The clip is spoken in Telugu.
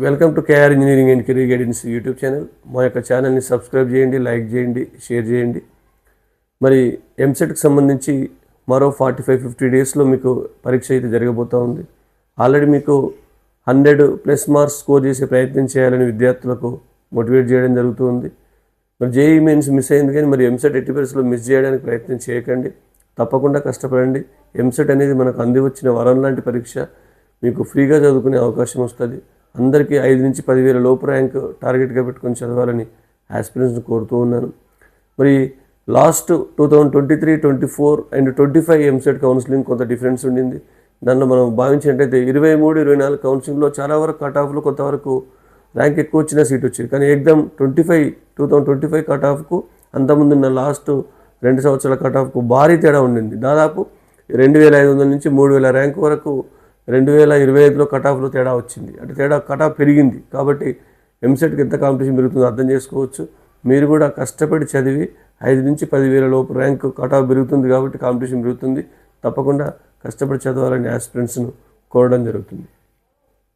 Welcome to KR engineering and career guidance YouTube channel. మా యొక్క ఛానల్ని సబ్స్క్రైబ్ చేయండి, లైక్ చేయండి, షేర్ చేయండి. మరి ఎంసెట్కి సంబంధించి మరో 45-50 డేస్లో మీకు పరీక్ష అయితే జరగబోతూ ఉంది. ఆల్రెడీ మీకు 100+ మార్క్స్ స్కోర్ చేసే ప్రయత్నం చేయాలని విద్యార్థులకు మోటివేట్ చేయడం జరుగుతుంది. మరి జేఈఈ మెయిన్స్ మిస్ అయింది, కానీ మరి ఎంసెట్ ఎట్టి పరిస్థితుల్లో మిస్ చేయడానికి ప్రయత్నం చేయకండి. తప్పకుండా కష్టపడండి. ఎంసెట్ అనేది మనకు అంది వచ్చిన వరం లాంటి పరీక్ష. మీకు ఫ్రీగా చదువుకునే అవకాశం వస్తుంది. అందరికీ 5 నుంచి 10,000 లోపు ర్యాంక్ టార్గెట్గా పెట్టుకొని చదవాలని ఆస్పిరెంట్స్ని కోరుతూ ఉన్నాను. మరి లాస్ట్ 2023, 24 అండ్ 25 ఎంసెట్ కౌన్సిలింగ్ కొంత డిఫరెన్స్ ఉండింది. దానిలో మనం భావించినట్టయితే 23, 24 కౌన్సిలింగ్లో చాలా వరకు కట్ ఆఫ్లో కొంతవరకు ర్యాంక్ ఎక్కువ వచ్చిన సీట్ వచ్చేది. కానీ ఎగ్జామ్ 2025 కట్ ఆఫ్కు అంతకుముందున్న లాస్ట్ 2 సంవత్సరాల కట్ ఆఫ్కు భారీ తేడా ఉండింది. దాదాపు 2,500 నుంచి 3,000 ర్యాంక్ వరకు 2025లో కట్ ఆఫ్లో తేడా వచ్చింది. అంటే కట్ ఆఫ్ పెరిగింది. కాబట్టి ఎంసెట్కి ఎంత కాంపిటీషన్ పెరుగుతుందో అర్థం చేసుకోవచ్చు. మీరు కూడా కష్టపడి చదివి 5 నుంచి 10,000 లోపు ర్యాంక్ కట్ ఆఫ్ పెరుగుతుంది. కాబట్టి కాంపిటీషన్ పెరుగుతుంది. తప్పకుండా కష్టపడి చదవాలని ఆస్పిరెంట్స్ను కోరడం జరుగుతుంది.